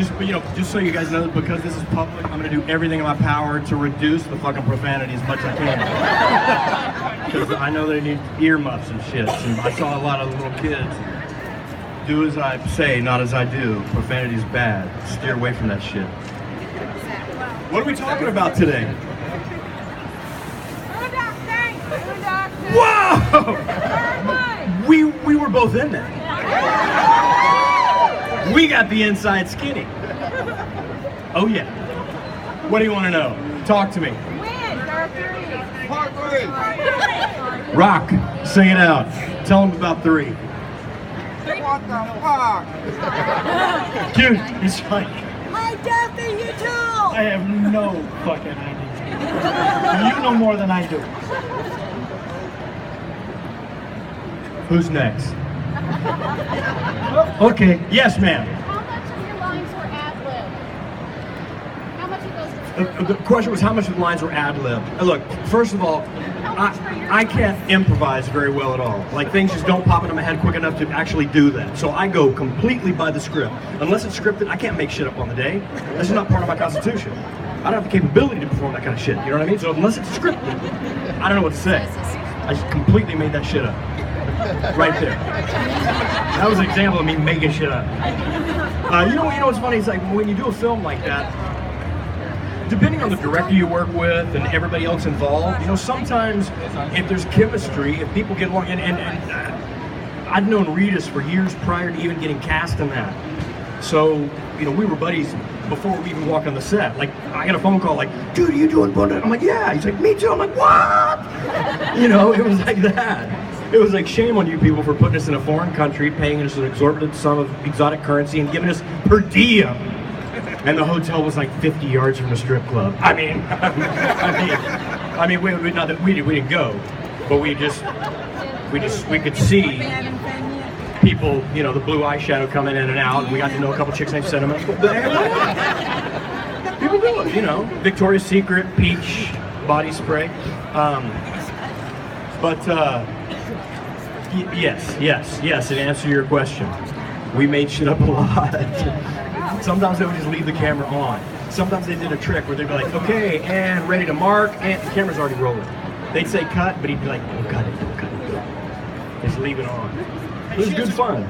just so you guys know, because this is public, I'm gonna do everything in my power to reduce the fucking profanity as much as I can. Because I know they need earmuffs and shit. And I saw a lot of little kids do as I say, not as I do. Profanity is bad. Steer away from that shit. What are we talking about today? Whoa! We were both in there. We got the inside skinny. Oh yeah. What do you want to know? Talk to me. Part 3. Rock, sing it out. Tell them about 3. What the fuck? Dude, it's like Hi, Daphne, you too! I have no fucking idea. You know more than I do. Who's next? Okay, yes ma'am. How much of your lines were ad-libbed? How much of those were The question was how much of the lines were ad-libbed. Look, first of all, I can't improvise very well at all. Like, things just don't pop into my head quick enough to actually do that. So I go completely by the script. Unless it's scripted, I can't make shit up on the day. That's just not part of my constitution. I don't have the capability to perform that kind of shit, you know what I mean? So unless it's scripted, I don't know what to say. I just completely made that shit up. Right there. That was an example of me making shit up. You know what's funny? It's like when you do a film like that, depending on the director you work with and everybody else involved, sometimes if there's chemistry, if people get along, and I'd known Regis for years prior to even getting cast in that. So, we were buddies before we even walked on the set. Like, I got a phone call like, dude, are you doing Boondock? I'm like, yeah. He's like, me too. I'm like, what? It was like that. It was like, shame on you people for putting us in a foreign country, paying us an exorbitant sum of exotic currency and giving us per diem. And the hotel was like 50 yards from the strip club. I mean, we didn't go, but we could see people, the blue eyeshadow coming in and out, and we got to know a couple chicks named Cinnamon. People do it, Victoria's Secret, peach, body spray. Yes, in answer to your question, we made shit up a lot. Sometimes they would just leave the camera on. Sometimes they did a trick where they'd be like, okay, and ready to mark, and the camera's already rolling. They'd say cut, but he'd be like, don't cut it. Just leave it on. It was good fun.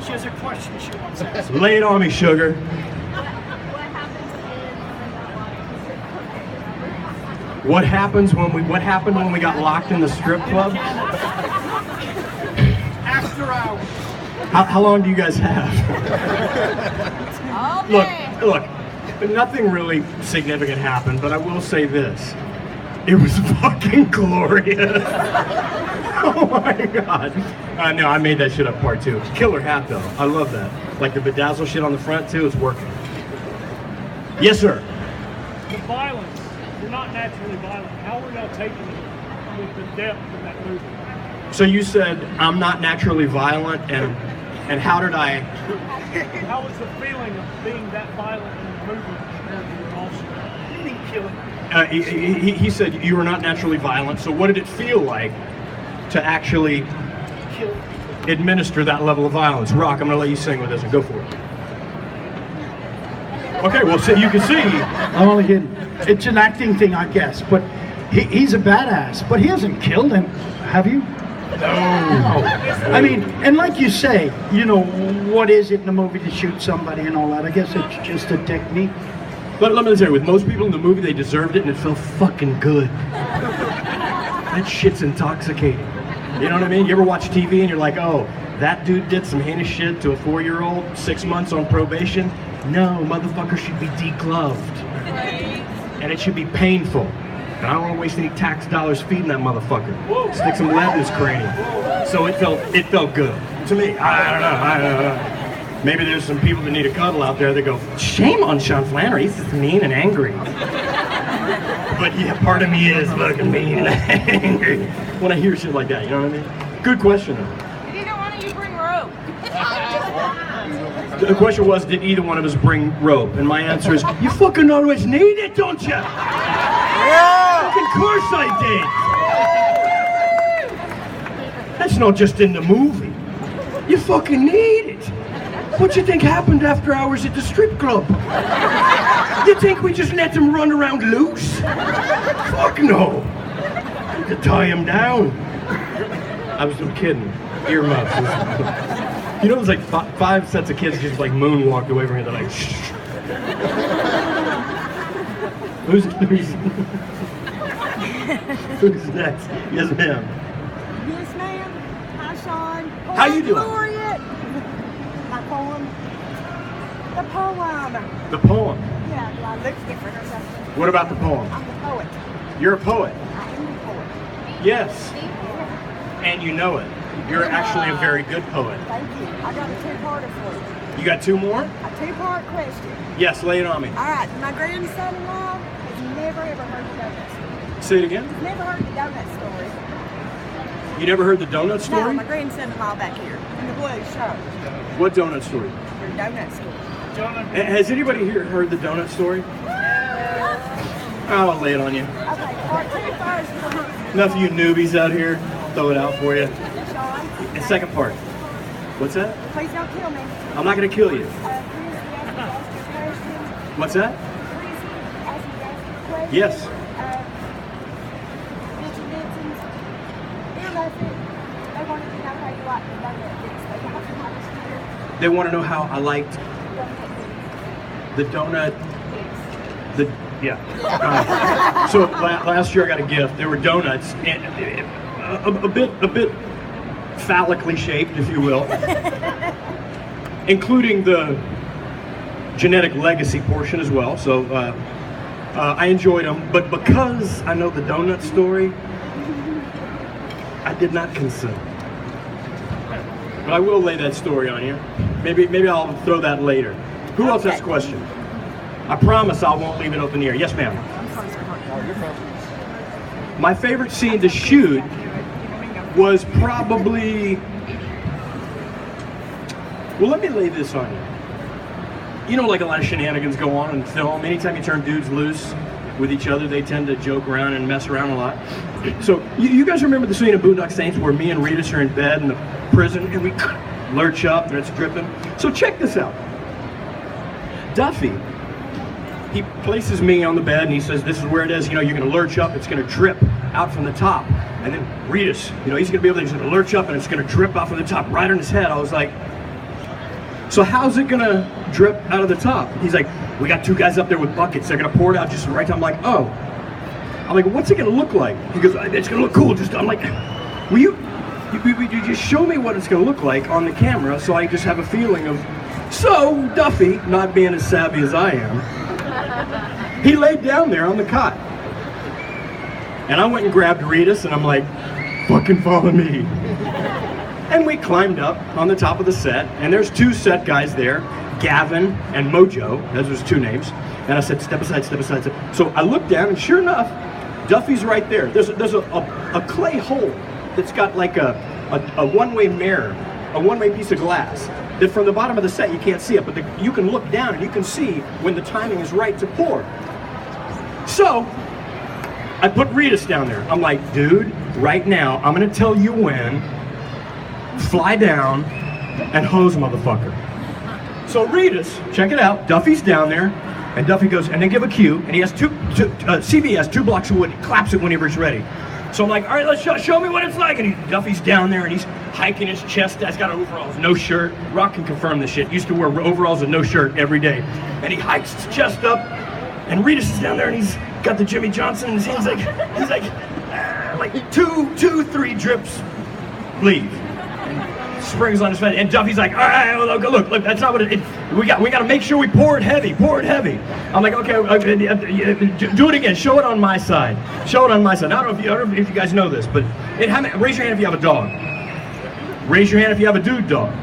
She has a question she wants to ask. Lay it on me, sugar. What happened when we got locked in the strip club? After hours. How long do you guys have? Look, nothing really significant happened, but I will say this. It was fucking glorious. Oh my God. No, I made that shit up part 2. Killer hat though. I love that. Like the bedazzle shit on the front too, it's working. Yes, sir. The violence. You're not naturally violent. How were y'all taking it with the depth of that movie? So you said I'm not naturally violent, and how did I? How was the feeling of being that violent in the movie compared to your also? You didn't kill it. He said you were not naturally violent. So what did it feel like to actually administer that level of violence? Rock, I'm gonna let you sing with this and go for it. Okay, well, so you can see. I'm only kidding. It's an acting thing, I guess. But he's a badass. But he hasn't killed him, have you? No. I mean, and like you say, what is it in a movie to shoot somebody and all that? I guess it's just a technique. But let me tell you, with most people in the movie, they deserved it and it felt fucking good. That shit's intoxicating. You know what I mean? You ever watch TV and you're like, oh, that dude did some heinous shit to a 4-year-old, 6 months on probation? No, motherfucker should be degloved. And it should be painful. And I don't want to waste any tax dollars feeding that motherfucker. Stick some lead in his cranium. So it felt good. To me, I don't know. Maybe there's some people that need a cuddle out there that go, shame on Sean Flanery, he's just mean and angry. But yeah, part of me is fucking mean and angry when I hear shit like that, you know what I mean? Good question though. Did either one of you bring rope? The question was, did either one of us bring rope? And my answer is, you fucking always need it, don't you? Yeah! Fucking course I did! That's not just in the movie. You fucking need it. What you think happened after hours at the strip club? You think we just let them run around loose? Fuck no. To tie him down. I was kidding. Earmuffs. You know, there's like five sets of kids just like moonwalked away from me. They're like, shh. Who's next? Yes, ma'am. Yes, ma'am. Hi, Sean. How you doing? Laureate. My poem. The poem. The poem. Yeah, do I look different or something? What about the poem? I'm the poet. You're a poet. I am the poet. Yes. And you know it. You're actually a very good poet. Thank you. I got a two-parter for you. You got two more? A two-part question. Yes, lay it on me. All right, my grandson-in-law has never ever heard the donut story. Say it again. He's never heard the donut story. You never heard the donut No, story? my grandson-in-law back here in the blue show. What donut story? Your donut story. Has anybody here heard the donut story? I'll lay it on you. Okay, part two first. Enough of you newbies out here. Throw it out for you. Sean. And second part. What's that? Please don't kill me. I'm not going to kill you. Please ask your question. What's that? Please ask your question. Yes. Richard Benson's earmuffin. They wanted to know how you like the donut bits. They want to know how They want to know how I liked the donut. Yeah. So last year I got a gift. There were donuts, and a bit phallically shaped, if you will, including the genetic legacy portion as well. So I enjoyed them, but because I know the donut story, I did not consent. But I will lay that story on you. Maybe I'll throw that later. Who else has a question? I promise I won't leave it up in the air. Yes, ma'am. My favorite scene to shoot was probably... Well, let me lay this on you. You know, like a lot of shenanigans go on in film. Anytime you turn dudes loose with each other, they tend to joke around and mess around a lot. So, you guys remember the scene of Boondock Saints where me and Rita are in bed in the prison and we lurch up and it's dripping? So check this out. Duffy, he places me on the bed and he says, this is where it is, you know, you're gonna lurch up, it's gonna drip out from the top. And then Rita's, you know, he's gonna be able to, he's gonna lurch up and it's gonna drip out from the top right on his head. I was like, so how's it gonna drip out of the top? He's like, we got two guys up there with buckets, they're gonna pour it out just right. I'm like, oh. I'm like, what's it gonna look like? He goes, it's gonna look cool. I'm like, will you just show me what it's gonna look like on the camera so I just have a feeling of. So Duffy, not being as savvy as I am, he laid down there on the cot. And I went and grabbed Rita's and I'm like, fucking follow me. And we climbed up on the top of the set and there's two set guys there, Gavin and Mojo, those was two names. And I said, step aside, step aside. So I looked down and sure enough, Duffy's right there. There's a clay hole that's got like a one-way mirror, a one-way piece of glass that from the bottom of the set you can't see it, but you can look down and you can see when the timing is right to pour. So I put Rita's down there. I'm like, dude, right now I'm gonna tell you when. Fly down and hose motherfucker. So Rita's, check it out. Duffy's down there. And Duffy goes, and they give a cue, and he has CV has 2 blocks of wood, he claps it whenever he's ready. So I'm like, all right, let's show me what it's like. And Duffy's down there, and he's hiking his chest. He's got overalls, no shirt. Rock can confirm this shit. Used to wear overalls and no shirt every day. And he hikes his chest up, and Rita's is down there, and he's got the Jimmy Johnson in his hands, like 3 drips, leave. Springs on his face, and Duffy's like, all right, well, look, that's not what we got to make sure we pour it heavy. I'm like, okay, do it again. Show it on my side. I don't know if you guys know this, but raise your hand if you have a dog. Raise your hand if you have a dude dog.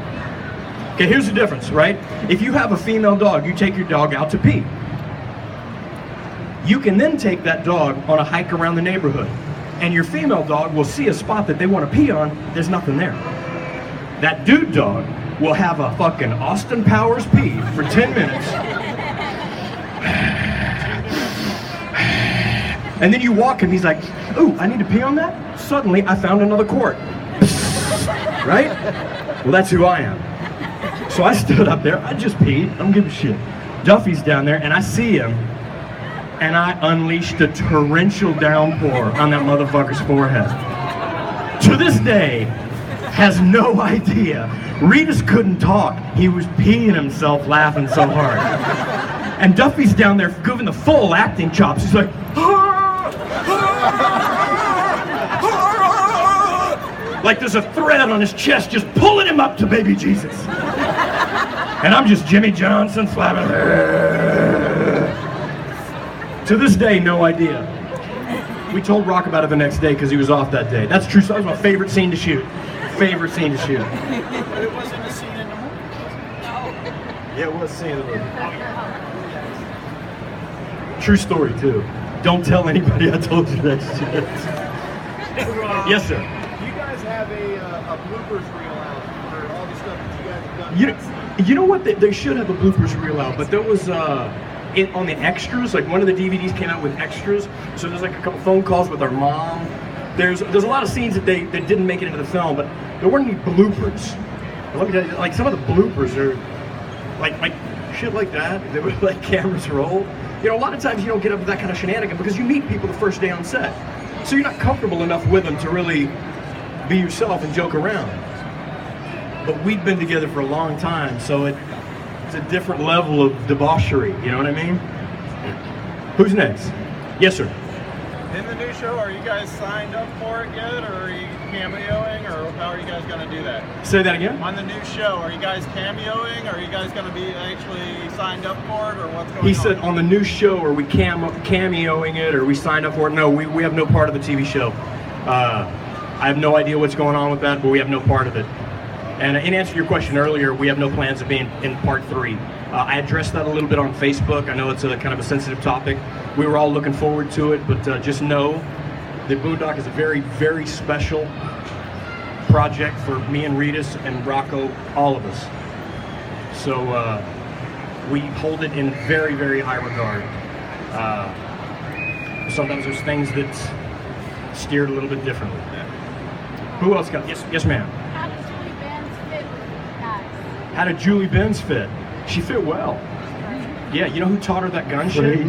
Okay, here's the difference, right? If you have a female dog, you take your dog out to pee. You can then take that dog on a hike around the neighborhood, and your female dog will see a spot that they want to pee on. There's nothing there. That dude dog will have a fucking Austin Powers pee for 10 minutes. And then you walk and he's like, ooh, I need to pee on that? Suddenly I found another quart. Right? Well, that's who I am. So I stood up there. I just peed. I don't give a shit. Duffy's down there, and I see him, and I unleashed a torrential downpour on that motherfucker's forehead. To this day, has no idea. Regis couldn't talk. He was peeing himself laughing so hard. And Duffy's down there giving the full acting chops. He's like, like there's a thread on his chest just pulling him up to baby Jesus. And I'm just Jimmy Johnson flapping. To this day, no idea. We told Rock about it the next day because he was off that day. That's true. So that was my favorite scene to shoot. Favorite scene to shoot. But it wasn't a scene in the movie. Yeah, it was a scene in the movie. True story, too. Don't tell anybody I told you that shit. Yes, sir. Do you guys have a bloopers reel out for all the stuff that you guys have done? You know what? They should have a bloopers reel out, but there was on the extras, like one of the DVDs came out with extras. So there's like a couple phone calls with our mom. There's a lot of scenes that didn't make it into the film, but there weren't any bloopers. Let me tell you, like some of the bloopers are like shit like that. They were like cameras roll. You know, a lot of times you don't get up to that kind of shenanigan because you meet people the first day on set, so you're not comfortable enough with them to really be yourself and joke around. But we've been together for a long time, so it's a different level of debauchery. You know what I mean? Who's next? Yes, sir. In the new show, are you guys signed up for it yet, or are you cameoing, or how are you guys going to do that? Say that again. On the new show, are you guys cameoing, or are you guys going to be actually signed up for it, or what's going on? He said on the new show, are we cameoing it, or are we signed up for it? No, we have no part of the TV show. I have no idea what's going on with that, but we have no part of it. And in answer to your question earlier, we have no plans of being in part 3. I addressed that a little bit on Facebook. I know it's a kind of a sensitive topic. We were all looking forward to it, but just know that Boondock is a very, very special project for me and Regis and Rocco, all of us. So we hold it in very, very high regard. Sometimes there's things that steered a little bit differently. Who else got? Yes, ma'am. How does Julie Benz fit with you guys? How did Julie Benz fit? She fit well. Yeah, you know who taught her that gun shit?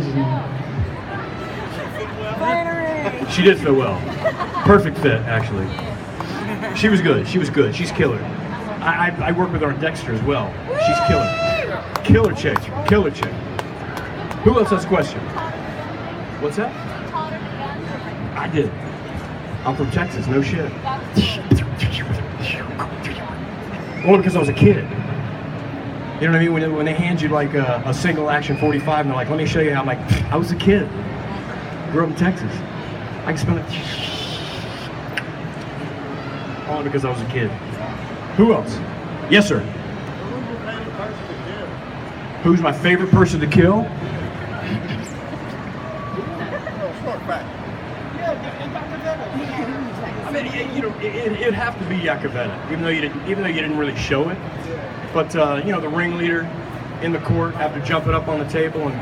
Flanery. She did fit well. Perfect fit, actually. She was good. She was good. She's killer. I work with her on Dexter as well. She's killer. Killer chick. Killer chick. Who else has a question? What's that? You taught her the gun? I did. I'm from Texas. No shit. Only because I was a kid. You know what I mean? When they hand you like a single action 45 and they're like, let me show you how, I'm like, I was a kid. Grew up in Texas. I can spell it. Only because I was a kid. Who else? Yes, sir. Who's my favorite person to kill? I mean, you know, it'd have to be Yakavetta, even though you didn't really show it. But you know, the ringleader in the court after jumping up on the table and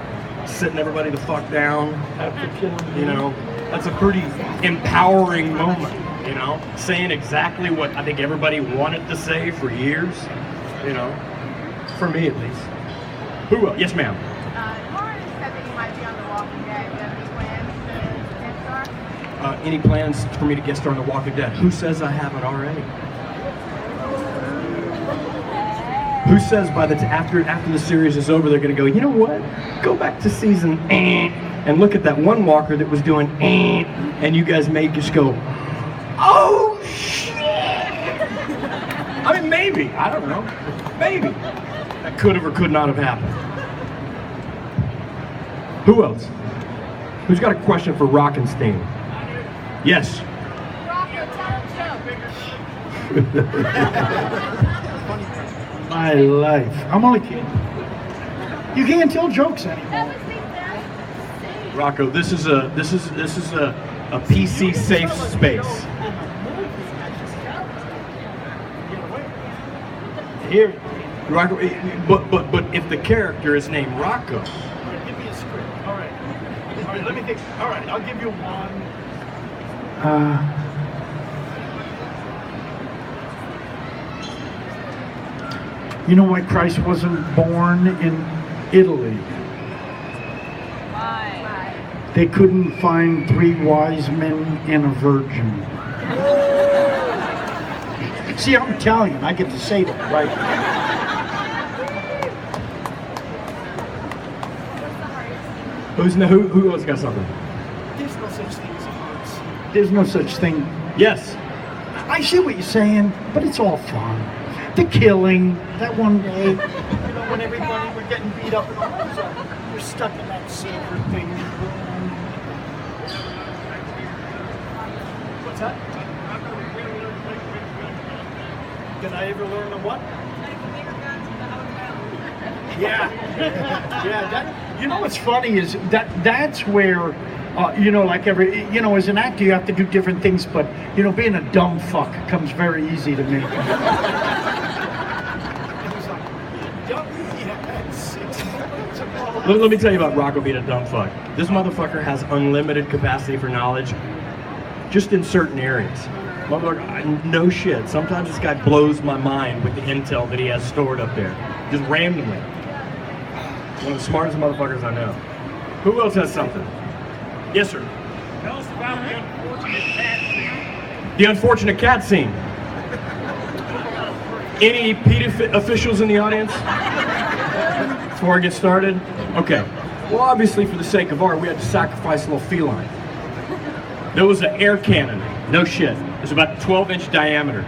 sitting everybody the fuck down after killing, you know, that's a pretty empowering moment. You know, saying exactly what I think everybody wanted to say for years. You know, for me at least. Who else? Yes, ma'am. Lauren said that you might be on The Walking Dead. Do you have any plans to guest star? Any plans for me to guest star on The Walking Dead? Who says I haven't already? Who says by the after the series is over, they're going to go, you know what? Go back to season and look at that one walker that was doing and you guys may just go, oh shit! I mean, maybe. I don't know. Maybe. That could have or could not have happened. Who else? Who's got a question for Rockenstein? Yes. Rocco, tell a joke. My life. I'm only kidding. You can't tell jokes anymore. That was the best scene. Rocco, this is a PC safe space. Here, Rocco, but if the character is named Rocco. Give me a script. All right, let me think. All right, I'll give you one. You know why Christ wasn't born in Italy? Why? They couldn't find 3 wise men and a virgin. See, I'm Italian. I get to say that, right? Who else got something? There's no such thing as hearts. There's no such thing. Yes. I see what you're saying, but it's all fun. The killing, that one day, you know, when everybody were getting beat up and all that, we're stuck in that silver thing. What's that? Did I ever learn the what? Yeah. Yeah, that, you know what's funny is that's where, you know, like you know, as an actor you have to do different things, but, you know, being a dumb fuck comes very easy to me. Let me tell you about Rocco being a dumb fuck. This motherfucker has unlimited capacity for knowledge, just in certain areas. Motherfucker, no shit. Sometimes this guy blows my mind with the intel that he has stored up there, just randomly. One of the smartest motherfuckers I know. Who else has something? Yes, sir. Tell us about the unfortunate cat scene. The unfortunate cat scene. Any PETA officials in the audience? Before I get started? Okay. Well, obviously, for the sake of art, we had to sacrifice a little feline. There was an air cannon. No shit. It was about 12-inch diameter.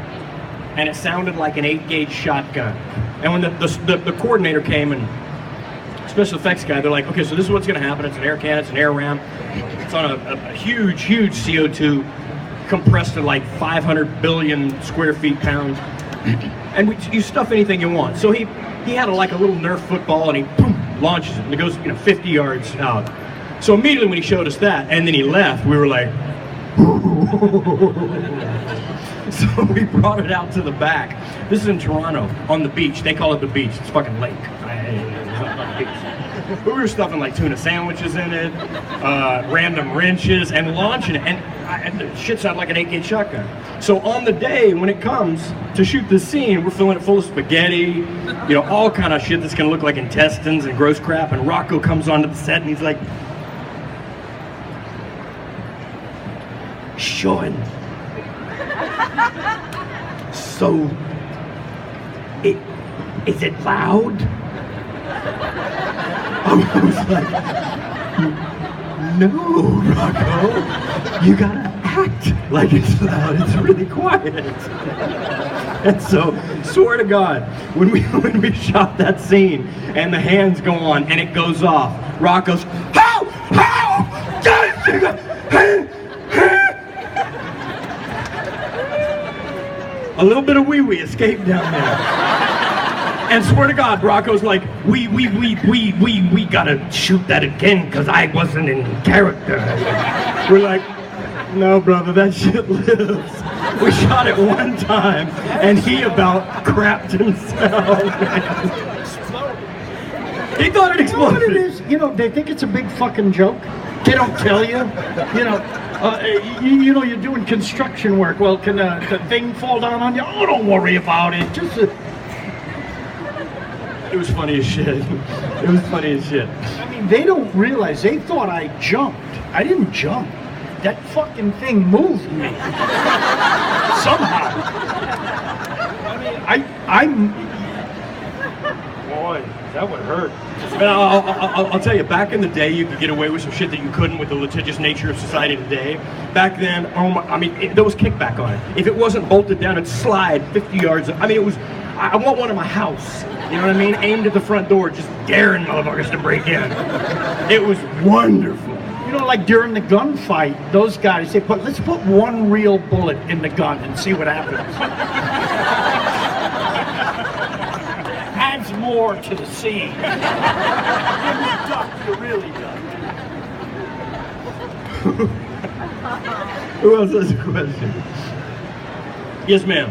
And it sounded like an 8-gauge shotgun. And when the coordinator came and special effects guy, they're like, okay, so this is what's going to happen. It's an air cannon, it's an air ram. It's on a huge, huge CO2 compressed to like 500 billion square feet pounds. And you stuff anything you want. So he had like a little Nerf football and he boom, launches it and it goes 50 yards out. So immediately when he showed us that and then he left, we were like, so we brought it out to the back. This is in Toronto on the beach. They call it the beach. It's fucking lake. It's not the beach. But we were stuffing like tuna sandwiches in it, random wrenches, and launching it. And the shit sounded like an 8-gauge shotgun. So on the day when it comes to shoot the scene, we're filling it full of spaghetti, all kind of shit that's gonna look like intestines and gross crap. And Rocco comes onto the set and he's like, Sean, so is it loud? I was like, no, Rocco, you gotta act like it's loud. It's really quiet. And so, swear to God, when we shot that scene and the hands go on and it goes off, Rocco's, how? A little bit of wee-wee escaped down there. And swear to God, Rocco's like, we gotta shoot that again because I wasn't in character. We're like, no, brother, that shit lives. We shot it one time and he about crapped himself. He thought it exploded. You know what it is? They think it's a big fucking joke. They don't tell you. You're doing construction work. Well, can the thing fall down on you? Oh, don't worry about it. It was funny as shit. It was funny as shit. I mean, they don't realize. They thought I jumped. I didn't jump. That fucking thing moved me. Somehow. I mean, Boy, that would hurt. But I'll tell you, back in the day, you could get away with some shit that you couldn't with the litigious nature of society today. Back then, there was kickback on it. If it wasn't bolted down, it'd slide 50 yards. It was, I want one in my house. You know what I mean? Aimed at the front door, just daring motherfuckers to break in. It was wonderful. like during the gunfight, those guys, let's put one real bullet in the gun and see what happens. Adds more to the scene. You really duck. Who else has a question? Yes, ma'am.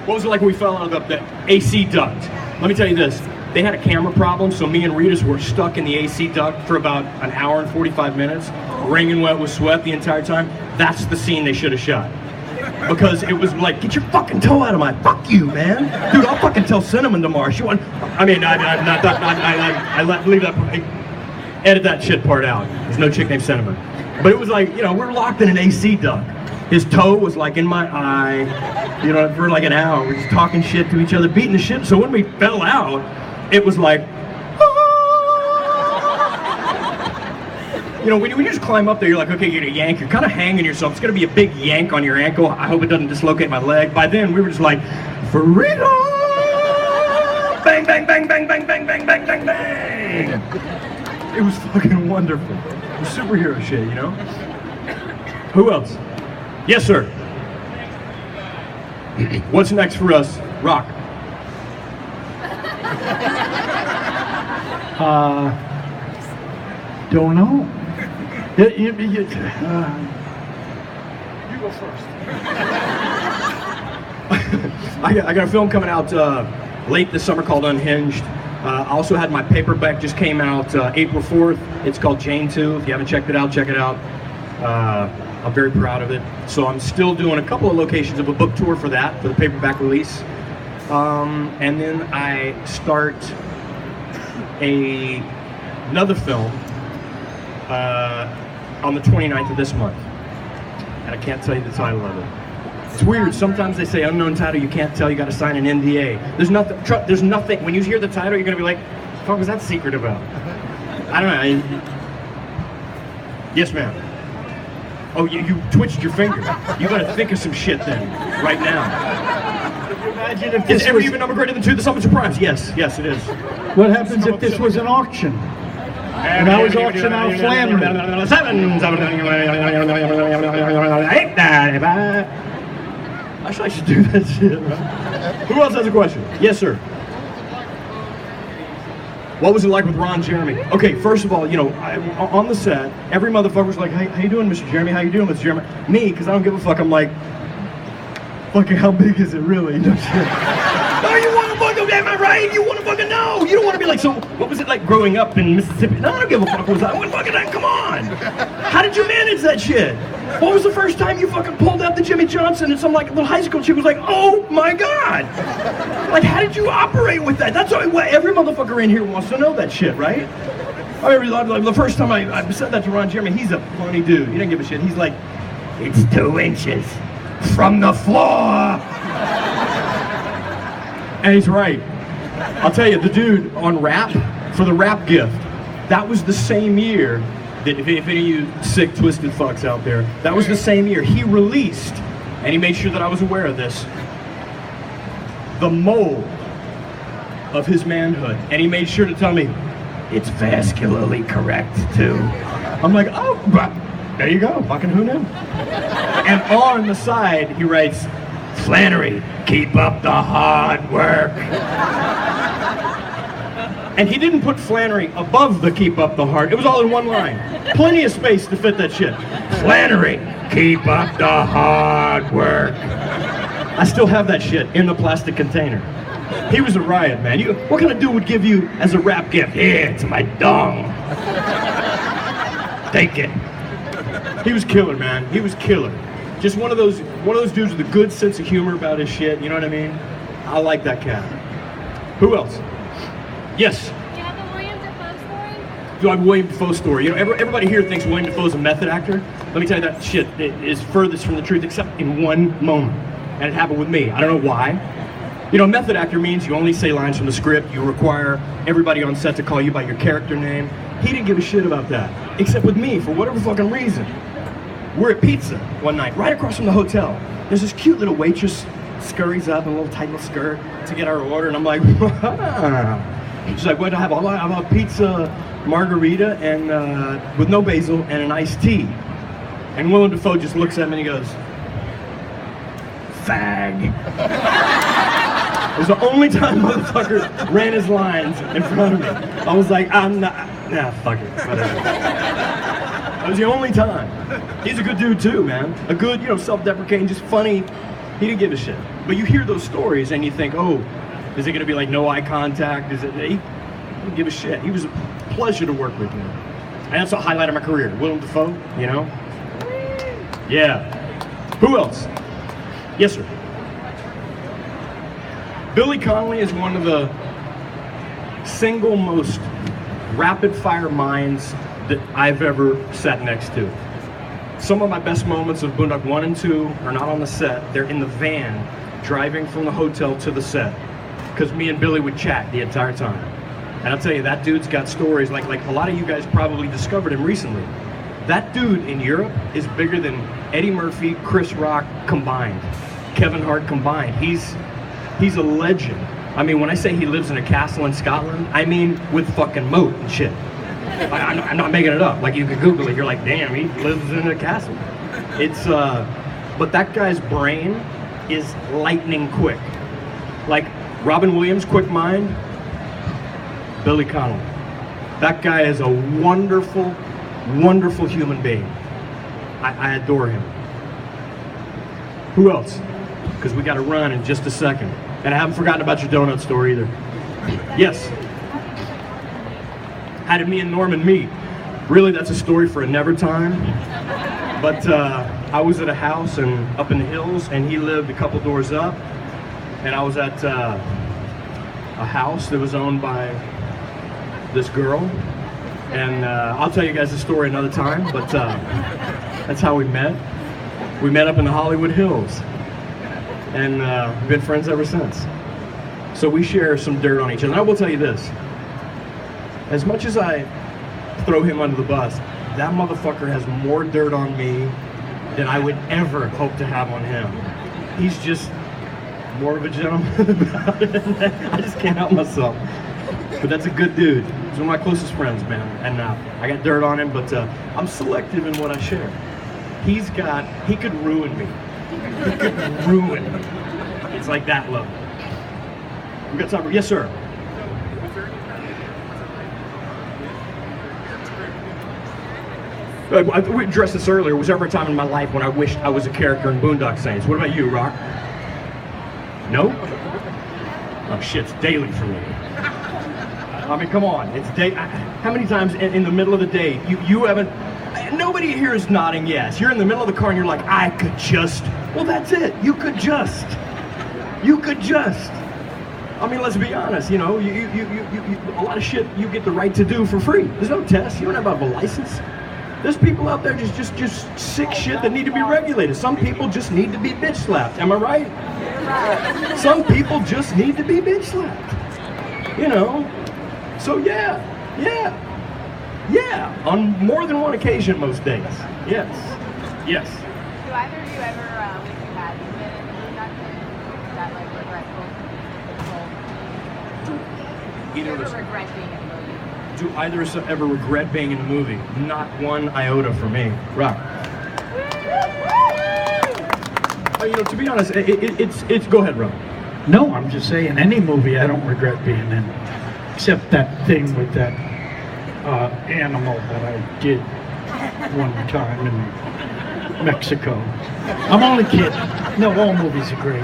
What was it like when we fell out of the AC duct? Let me tell you this. They had a camera problem, so me and Ritas were stuck in the AC duct for about an hour and 45 minutes, wringing wet with sweat the entire time. That's the scene they should have shot. because it was like, get your fucking toe out of my, fuck you, man. Dude, I'll fucking tell Cinnamon tomorrow. She want, I mean, leave that, edit that shit part out. There's no chick named Cinnamon. But it was like, you know, we're locked in an AC duct. His toe was like in my eye, you know, for like an hour. We're just talking shit to each other, beating the shit. So when we fell out, it was like, you know, when you just climb up there, you're like, okay, you're gonna yank. You're kind of hanging yourself. It's gonna be a big yank on your ankle. I hope it doesn't dislocate my leg. By then, we were just like, freedom! Bang, bang, bang, bang, bang, bang, bang, bang, bang, bang. It was fucking wonderful. It was superhero shit, you know? Who else? Yes, sir. What's next for us? Rock. Don't know. You You go first. I got a film coming out late this summer called Unhinged. I also had my paperback just came out April 4th. It's called Jane 2. If you haven't checked it out, check it out. I'm very proud of it. So I'm still doing a couple of locations of a book tour for that, for the paperback release. And then I start another film on the 29th of this month. And I can't tell you the title of it. It's weird. Sometimes they say unknown title, you can't tell, you got to sign an NDA. There's nothing, when you hear the title, you're going to be like, what the fuck was that secret about? I don't know. Yes, ma'am. Oh, you twitched your finger. You got to think of some shit then, right now. imagine if Is this every was, even number greater than 2 the sum of surprise? Yes, yes, it is. what happens if this was an auction? And I was auctioning out Flanery. Actually, I should do that shit. Right? Who else has a question? Yes, sir. What was it like with Ron Jeremy? Okay, first of all, you know, on the set, every motherfucker's like, hey, how you doing, Mr. Jeremy? How you doing, Mr. Jeremy? Me, because I don't give a fuck, I'm like, fucking how big is it really? No shit. No, you want to fucking, am I right? You want to fucking know. You don't want to be like, so what was it like growing up in Mississippi? No, I don't give a fuck what was that. I wouldn't fucking, come on. How did you manage that shit? What was the first time you fucking pulled out the Jimmy Johnson and some like little high school chick was like, oh my God. Like, how did you operate with that? That's what every motherfucker in here wants to know that shit, right? I remember the first time I said that to Ron Jeremy, he's a funny dude. He didn't give a shit. He's like, it's 2 inches from the floor. And he's right. I'll tell you, the dude on rap, for the rap gift, that was the same year that if any of you sick, twisted fucks out there, that was the same year he released, and he made sure that I was aware of this, the mold of his manhood. And he made sure to tell me, it's vascularly correct too. I'm like, oh, there you go, fucking who knew? And on the side, he writes, Flanery, keep up the hard work. And he didn't put Flanery above the keep up the hard, it was all in one line. Plenty of space to fit that shit. Flanery, keep up the hard work. I still have that shit in the plastic container. He was a riot, man. What kind of dude would give you as a rap gift? Here, it's my dong. Take it. He was killer, man. He was killer. Just one of those dudes with a good sense of humor about his shit, you know what I mean? I like that cat. Who else? Yes? Do you have the William Dafoe story? Do I have a William Dafoe story? You know, everybody here thinks William Dafoe's a method actor. Let me tell you that shit is furthest from the truth, except in one moment. And it happened with me. I don't know why. You know, a method actor means you only say lines from the script. You require everybody on set to call you by your character name. He didn't give a shit about that, except with me, for whatever fucking reason. We're at pizza one night, right across from the hotel. There's this cute little waitress, scurries up in a little tight little skirt to get our order, and I'm like, she's like, what do I have? I have a pizza margarita and with no basil and an iced tea. And Willem Dafoe just looks at me and he goes, fag. It was the only time motherfucker ran his lines in front of me. I was like, I'm not, nah, fuck it, whatever. That was the only time. He's a good dude too, man. A good, you know, self-deprecating, just funny. He didn't give a shit. But you hear those stories and you think, oh, is it gonna be like no eye contact? Is it? He didn't give a shit. He was a pleasure to work with, man. And that's a highlight of my career. Willem Dafoe, you know? Yeah. Who else? Yes, sir. Billy Connolly is one of the single most rapid-fire minds that I've ever sat next to. Some of my best moments of Boondock 1 and 2 are not on the set. They're in the van, driving from the hotel to the set. Because me and Billy would chat the entire time. And I'll tell you, that dude's got stories, like a lot of you guys probably discovered him recently. That dude in Europe is bigger than Eddie Murphy, Chris Rock combined, Kevin Hart combined. He's a legend. I mean, when I say he lives in a castle in Scotland, I mean with fucking moat and shit. I'm not making it up. Like, you can Google it, you're like, damn, he lives in a castle. It's, but that guy's brain is lightning quick. Like, Robin Williams' quick mind, Billy Connolly. That guy is a wonderful, wonderful human being. I adore him. Who else? Because we got to run in just a second. And I haven't forgotten about your donut story either. Yes. How did me and Norman meet? Really, that's a story for another time. But I was at a house up in the hills, and he lived a couple doors up. And I was at a house that was owned by this girl. And I'll tell you guys the story another time, but that's how we met. We met up in the Hollywood Hills. And we've been friends ever since. So we share some dirt on each other. And I will tell you this. As much as I throw him under the bus, that motherfucker has more dirt on me than I would ever hope to have on him. He's just more of a gentleman about it. I just can't help myself. But that's a good dude. He's one of my closest friends, man. And I got dirt on him, but I'm selective in what I share. He could ruin me. He could ruin me. It's like that level. We got time for, yes, sir. We addressed this earlier. Was there ever a time in my life when I wished I was a character in Boondock Saints? What about you, Rock? No? Oh shit, it's daily for me. I mean, come on, it's day. How many times in the middle of the day you haven't? Nobody here is nodding yes. You're in the middle of the car and you're like, I could just. Well, that's it. You could just. You could just. I mean, let's be honest. You know, you a lot of shit you get the right to do for free. There's no test. You don't have a license. There's people out there just sick shit that need to be regulated. Some people just need to be bitch slapped. Am I right? Right. Some people just need to be bitch slapped. You know? So yeah. On more than one occasion most days. Yes. Yes. Do either of you ever wish you had been in the Boondock Saints? Is that like regretful? Either of us. Regret being in the movie? Do either of us ever regret being in the movie? Not one iota for me. Rock. You know, to be honest, it's go ahead, Rob. No, I'm just saying, any movie I don't regret being in, except that thing with that animal that I did one time in Mexico. I'm only kidding. No, all movies are great.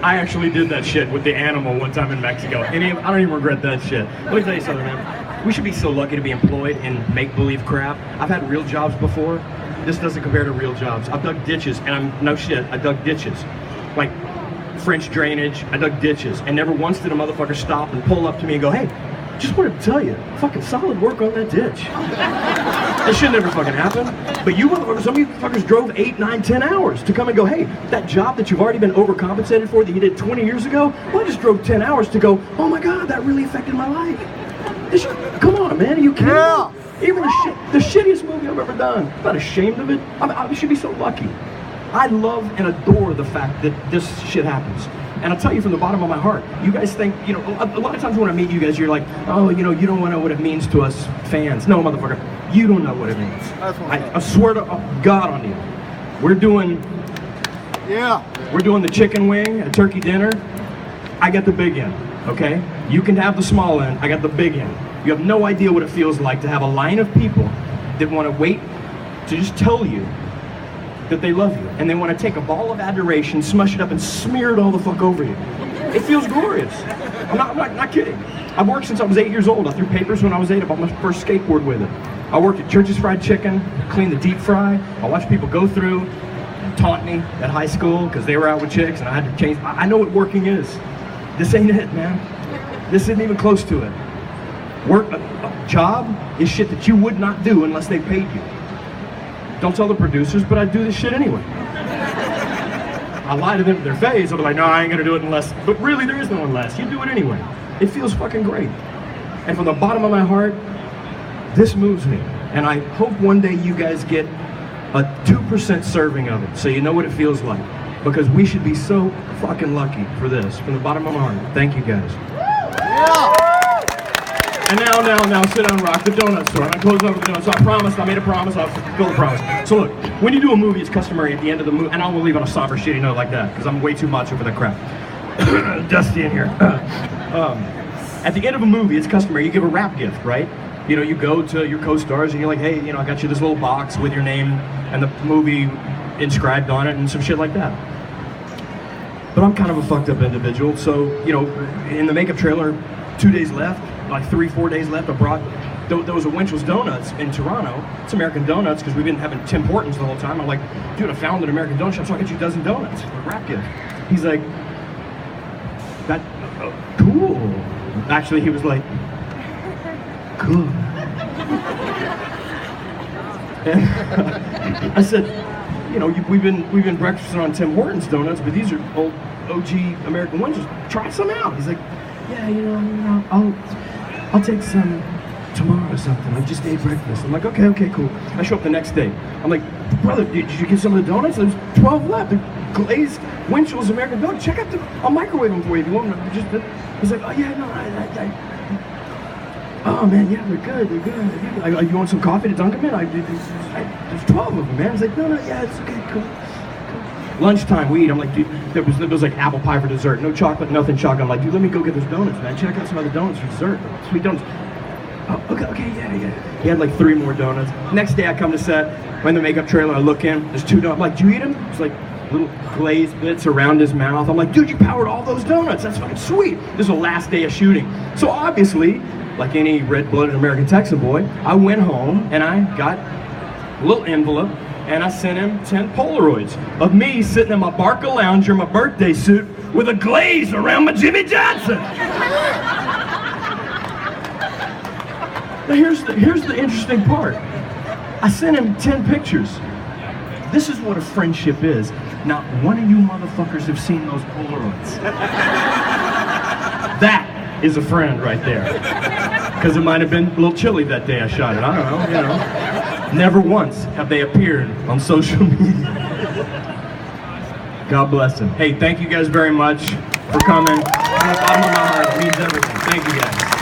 I actually did that shit with the animal one time in Mexico. I don't even regret that shit. Let me tell you something, man. We should be so lucky to be employed in make-believe crap. I've had real jobs before. This doesn't compare to real jobs. I've dug ditches, and I dug ditches. Like French drainage, I dug ditches. And never once did a motherfucker stop and pull up to me and go, hey, just wanted to tell you, fucking solid work on that ditch. That shit never fucking happened. But you motherfuckers, some of you fuckers drove 8, 9, 10 hours to come and go, hey, that job that you've already been overcompensated for that you did 20 years ago, well, I just drove 10 hours to go, oh my God, that really affected my life. Come on, man, are you kidding? Yeah. Even the shittiest movie I've ever done. I'm not ashamed of it. I should be so lucky. I love and adore the fact that this shit happens. And I'll tell you from the bottom of my heart, you guys think, you know, a lot of times when I meet you guys, you're like, oh, you know, you don't know what it means to us fans. No, motherfucker, you don't know what it means. I swear to God on you. We're doing the chicken wing, a turkey dinner. I got the big end, okay? You can have the small end, I got the big end. You have no idea what it feels like to have a line of people that want to wait to just tell you that they love you, and they want to take a ball of adoration, smush it up, and smear it all the fuck over you. It feels glorious. I'm not kidding. I've worked since I was 8 years old. I threw papers when I was 8. I bought my first skateboard with it. I worked at Church's Fried Chicken, cleaned the deep fry. I watched people go through, taught me at high school because they were out with chicks and I had to change. I know what working is. This ain't it, man. This isn't even close to it. Work, a job is shit that you would not do unless they paid you. Don't tell the producers, but I do this shit anyway. I lie to them to their face. I'll be like, no, I ain't gonna do it unless. But really, there is no unless. You do it anyway. It feels fucking great. And from the bottom of my heart, this moves me. And I hope one day you guys get a 2% serving of it, so you know what it feels like. Because we should be so fucking lucky for this. From the bottom of my heart, thank you guys. And now, sit down, Rock, the donut store. I'm gonna close over the donut. So I made a promise, I'll fulfill the promise. So look, when you do a movie, it's customary at the end of the movie, and I will leave on a somber, shitty note like that, because I'm way too macho for that crap. Dusty in here. At the end of a movie, it's customary, you give a wrap gift, right? You know, you go to your co-stars and you're like, hey, you know, I got you this little box with your name and the movie inscribed on it and some shit like that. But I'm kind of a fucked up individual, so, you know, in the makeup trailer, 2 days left, like 3-4 days left, I brought, there was a Winchell's Donuts in Toronto. It's American Donuts, because we've been having Tim Hortons the whole time. I'm like, dude, I found an American donut shop, so I got you a dozen donuts for a wrap gift. He's like, that, cool. Actually, he was like, cool. And I said, you know, we've been breakfasting on Tim Hortons donuts, but these are old OG American ones. Just try some out. He's like, yeah, you know, I'll take some tomorrow or something. I just ate breakfast. I'm like, okay, cool. I show up the next day. I'm like, brother, did you get some of the donuts? There's 12 left. They're glazed Winchell's American donuts. Check out I'll microwave them for you if you want them. He's like, oh yeah, no, oh man, yeah, they're good. You want some coffee to dunk them in? There's 12 of them, man. He's like, no, yeah, it's okay, cool. Lunchtime, we eat. I'm like, dude, there was like apple pie for dessert. No chocolate, nothing chocolate. I'm like, dude, let me go get those donuts, man. Check out some other donuts for dessert. Sweet donuts. Oh, okay, yeah. He had like 3 more donuts. Next day I come to set, I'm in the makeup trailer, I look in, there's 2 donuts. I'm like, do you eat them? It's like little glazed bits around his mouth. I'm like, dude, you powered all those donuts. That's fucking sweet. This is the last day of shooting. So obviously, like any red-blooded American Texan boy, I went home and I got a little envelope and I sent him 10 Polaroids of me sitting in my Barca Lounger, my birthday suit, with a glaze around my Jimmy Johnson. Now here's the interesting part. I sent him 10 pictures. This is what a friendship is. Not one of you motherfuckers have seen those Polaroids. That is a friend right there. Because it might have been a little chilly that day I shot it. I don't know, you know. Never once have they appeared on social media. God bless them. Hey, thank you guys very much for coming. From the bottom of my heart, it means everything. Thank you guys.